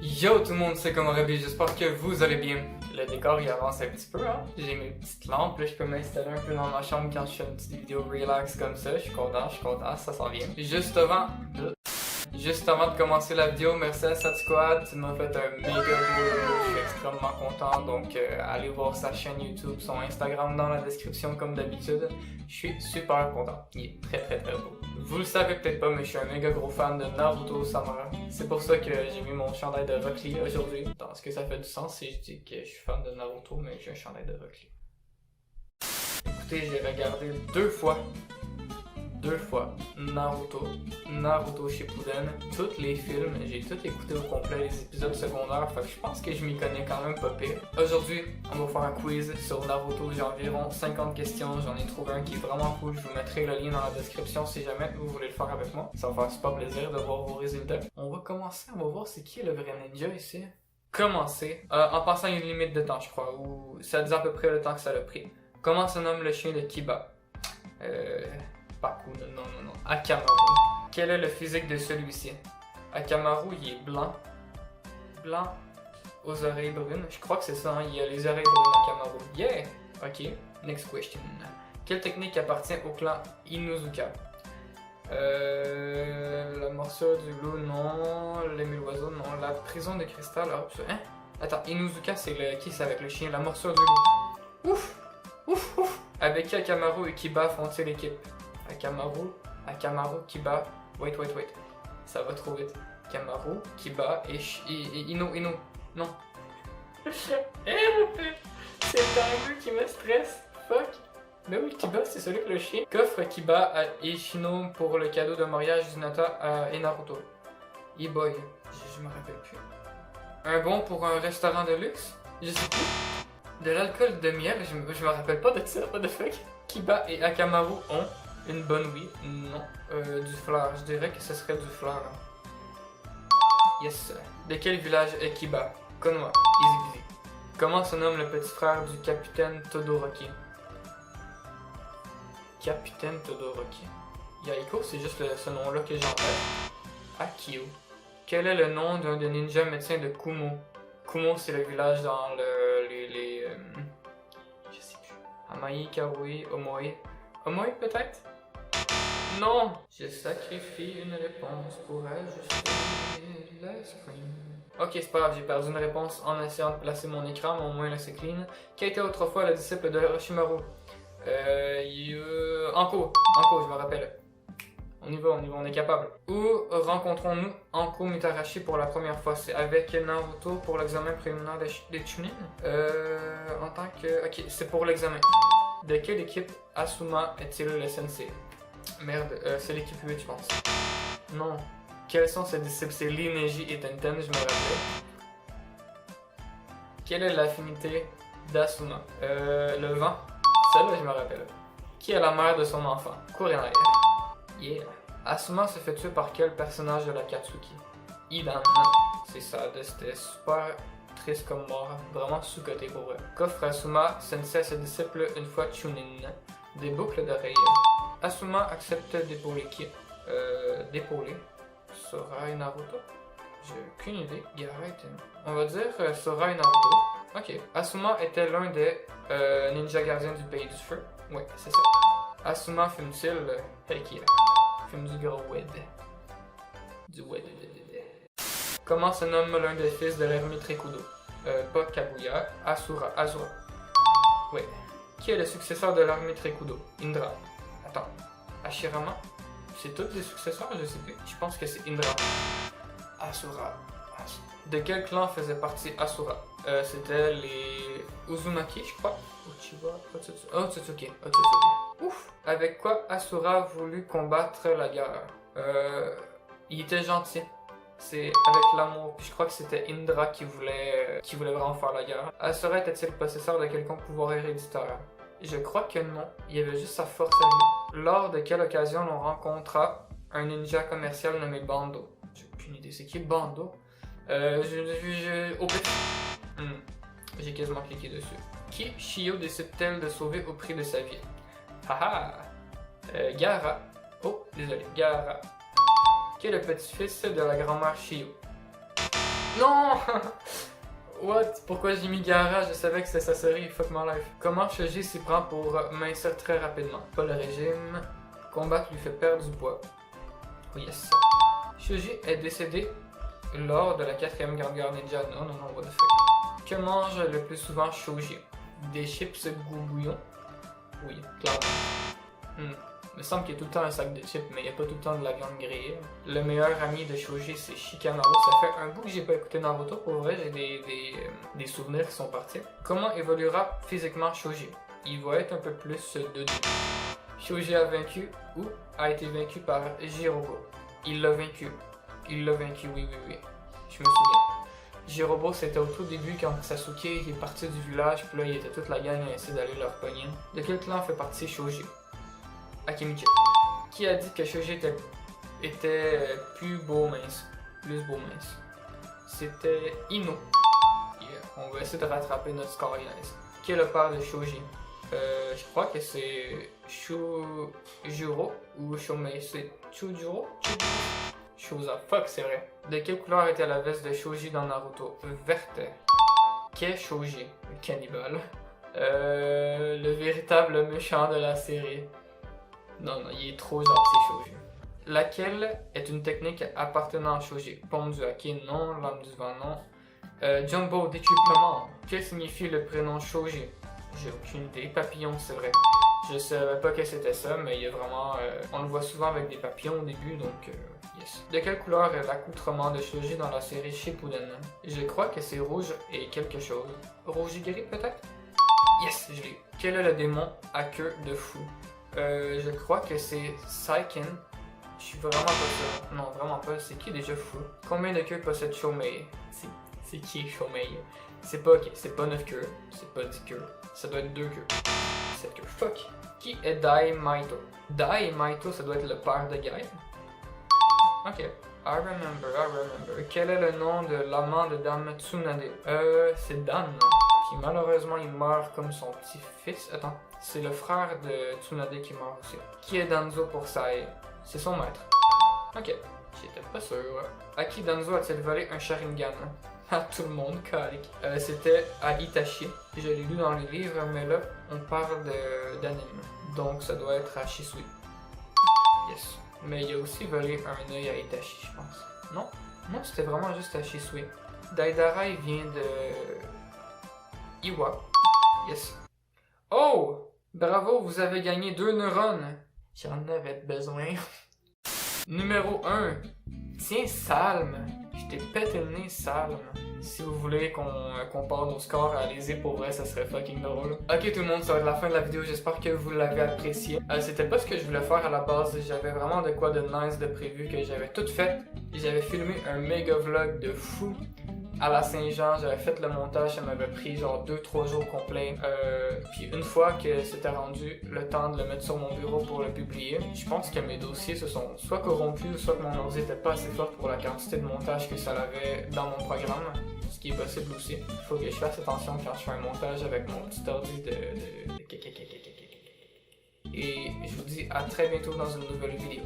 Yo tout le monde, c'est Komorebi, j'espère que vous allez bien. Le décor il avance un petit peu, hein. J'ai mes petites lampes, là je peux m'installer un peu dans ma chambre quand je fais une petite vidéo relax comme ça. Je suis content, ça s'en vient. Juste avant de commencer la vidéo, merci à SatSquad, tu m'as fait un méga beau, je suis extrêmement content. Donc allez voir sa chaîne YouTube, son Instagram dans la description comme d'habitude. Je suis super content, il est très beau. Vous le savez peut-être pas, mais je suis un méga gros fan de Naruto Samara. C'est pour ça que j'ai mis mon chandail de Rock Lee aujourd'hui. Parce que ça fait du sens si je dis que je suis fan de Naruto, mais j'ai un chandail de Rock Lee. Écoutez, j'ai regardé deux fois Naruto Shippuden, tous les films, j'ai tout écouté au complet, les épisodes secondaires, fait que je pense que je m'y connais quand même pas pire. Aujourd'hui, on va faire un quiz sur Naruto, j'ai environ 50 questions, j'en ai trouvé un qui est vraiment cool, je vous mettrai le lien dans la description si jamais vous voulez le faire avec moi. Ça va faire super plaisir de voir vos résultats. On va commencer, on va voir c'est qui le vrai ninja ici. Commencer, en passant une limite de temps je crois, ou ça dit à peu près le temps que ça a pris. Comment se nomme le chien de Kiba? Paku, non. Akamaru. Quel est le physique de celui-ci? Akamaru, il est blanc. Blanc aux oreilles brunes. Je crois que c'est ça, hein? Il a les oreilles brunes, Akamaru. Yeah! Ok, next question. Quelle technique appartient au clan Inuzuka? La morsure du loup, non. L'aimer l'oiseau, non. La prison de cristal, hein? Attends, Inuzuka, c'est le qui? C'est avec le chien. La morsure du loup. Ouf! Avec qui Akamaru et Kiba font-ils l'équipe? Akamaru, Kiba. Wait. Ça va trop vite. Akamaru, Kiba et Ino. Non. C'est un qui me stresse. Fuck. Mais oui, Kiba, c'est celui que le chien. Qu'offre Kiba et Shino pour le cadeau de mariage d'Hinata et Naruto? E-boy. Je me rappelle plus. Un bon pour un restaurant de luxe? Je sais plus. De l'alcool de miel? Je me rappelle pas de ça. What the fuck? Kiba et Akamaru ont une bonne oui, non. Du fleur, je dirais que ce serait du fleur. Yes. De quel village est Kiba? Konoha, easy peasy. Comment se nomme le petit frère du capitaine Todoroki? Capitaine Todoroki. Yaiko, c'est juste ce nom-là que j'ai en tête. Akio. Quel est le nom d'un des ninjas médecins de Kumo? Kumo, c'est le village dans je sais plus. Amai, Karui, Omoi. Omoi, peut-être? Non! Je sacrifie une réponse pour ajuster le screen. Ok, c'est pas grave, j'ai perdu une réponse en essayant de placer mon écran, mais au moins là c'est clean. Qui a été autrefois le disciple de Orochimaru? Anko, je me rappelle. On y va, on est capable. Où rencontrons-nous Anko Mitarashi pour la première fois? C'est avec Naruto pour l'examen préliminaire des Chunin? En tant que... Ok, c'est pour l'examen. De quelle équipe Asuma est-il le sensei? Merde, c'est l'équipe 8 je pense. Non. Quels sont ses disciples? C'est Lee, Neji et Tenten, je me rappelle. Quelle est l'affinité d'Asuma? Le vent. Celle-là, je me rappelle. Qui est la mère de son enfant? Kurenai. Yeah. Asuma se fait tuer par quel personnage de la Katsuki? Idan. C'est ça, c'était super triste comme mort. Vraiment sous-coté pour eux. Qu'offre Asuma sensei à ses disciples une fois Chunin? Des boucles d'oreilles. Asuma accepte d'épauler qui? D'épauler Sora et Naruto? J'ai aucune idée. Gaara était... On va dire Sora et Naruto. Ok. Asuma était l'un des ninja gardiens du pays du feu. Oui, c'est ça. Asuma fume-t-il? Heiki. Fume du gros weed. Du weed. Comment se nomme l'un des fils de l'ermite Rikudo? Pas Kaguya. Azura. Oui. Qui est le successeur de l'ermite Rikudo? Indra. Attends. Hashirama? C'est tous des successeurs? Je sais plus. Je pense que c'est Indra. Asura. De quel clan faisait partie Asura? C'était les Uzumaki, je crois. Uchiwa, Otsutsuki. Ouf! Avec quoi Asura a voulu combattre la guerre? Il était gentil. C'est avec l'amour. Je crois que c'était Indra qui voulait vraiment faire la guerre. Asura était-il possesseur de quelconque pouvoir héréditaire? Je crois que non. Il y avait juste sa force à lui. Lors de quelle occasion l'on rencontra un ninja commercial nommé Bando? J'ai aucune idée. C'est qui Bando? J'ai quasiment cliqué dessus. Qui Shio décide-t-elle de sauver au prix de sa vie? Haha! Gaara. Oh, désolé. Gaara. Qui est le petit-fils de la grand-mère Shio? Non! What? Pourquoi j'ai mis garage? Je savais que c'était sa série. Fuck my life. Comment Shoji s'y prend pour mincir très rapidement? Pas le régime. Combattre lui fait perdre du poids. Oui, yes. Shoji est décédé lors de la 4e Grande Guerre Ninja. Non, what the fuck. Que mange le plus souvent Shoji? Des chips goût bouillon? Oui, clairement. Il me semble qu'il y a tout le temps un sac de chips, mais il n'y a pas tout le temps de la viande grillée. Le meilleur ami de Shoji, c'est Shikamaru. Ça fait un bout que j'ai pas écouté Naruto. Pour vrai, j'ai des souvenirs qui sont partis. Comment évoluera physiquement Shoji? Il va être un peu plus de dos. Shoji a vaincu ou a été vaincu par Jirobo. Il l'a vaincu. Il l'a vaincu, oui. Je me souviens. Jirobo, c'était au tout début quand Sasuke est parti du village, puis là, il était toute la gang à essayer d'aller leur pogner. De quel clan fait partie Shoji? Akimichi. Qui a dit que Shoji était plus beau mince? C'était Ino. Yeah. On va essayer de rattraper notre score, guys. Qui est le père de Shoji? Je crois que c'est Shujuro ou Shomei. C'est Chujuro? Shuza. Fuck, c'est vrai. De quelle couleur était la veste de Shoji dans Naruto? Verte. Qu'est Shoji? Cannibale. Le véritable méchant de la série. Non, il est trop gentil, Shoji. Laquelle est une technique appartenant à Shoji? Pompe du hake, non. Lame du vent, non. Jumbo, décuplement. Que signifie le prénom Shoji? J'ai aucune idée. Papillon, c'est vrai. Je savais pas que c'était ça, mais il y a vraiment... on le voit souvent avec des papillons au début, donc... yes. De quelle couleur est l'accoutrement de Shoji dans la série Shippuden? Je crois que c'est rouge et quelque chose. Rouge et gris, peut-être? Yes, je l'ai. Quel est le démon à queue de fou? Je crois que c'est Saiken. Je suis vraiment pas sûr. Non, vraiment pas. C'est qui déjà fou? Combien de queues possède Shomei? C'est qui Shomei? C'est pas 9 queues. C'est pas 10 queues. Ça doit être 2 queues. 7 queues. Fuck. Qui est Dai Maito? Dai Maito, ça doit être le père de Gai. Ok. I remember. Quel est le nom de l'amant de Dame Tsunade? C'est Dan. Puis malheureusement, il meurt comme son petit-fils. Attends. C'est le frère de Tsunade qui meurt aussi. Qui est Danzo pour Sai? C'est son maître. Ok. J'étais pas sûr. À qui Danzo a-t-il volé un Sharingan? À tout le monde, calique. C'était à Itachi. Je l'ai lu dans les livres, mais là, on parle d'anime. Donc, ça doit être à Shisui. Yes. Mais il a aussi volé un œil à Itachi, je pense. Non? Non, c'était vraiment juste à Shisui. Daidara, il vient de... Iwa. Yes. Oh! Bravo, vous avez gagné 2 neurones. J'en avais besoin. Numéro 1. Tiens, Salm. Je t'ai pété le nez, Salm. Si vous voulez qu'on parle nos scores, allez-y, pour vrai, ça serait fucking drôle. Ok tout le monde, ça va être la fin de la vidéo, j'espère que vous l'avez apprécié. C'était pas ce que je voulais faire à la base, j'avais vraiment de quoi de nice de prévu que j'avais tout fait. J'avais filmé un méga vlog de fou à la Saint-Jean, j'avais fait le montage, ça m'avait pris genre 2-3 jours complets. Puis une fois que c'était rendu le temps de le mettre sur mon bureau pour le publier, je pense que mes dossiers se sont soit corrompus, soit que mon ordi était pas assez fort pour la quantité de montage que ça avait dans mon programme. Ce qui est possible aussi. Il faut que je fasse attention quand je fais un montage avec mon petit ordi de... Et je vous dis à très bientôt dans une nouvelle vidéo.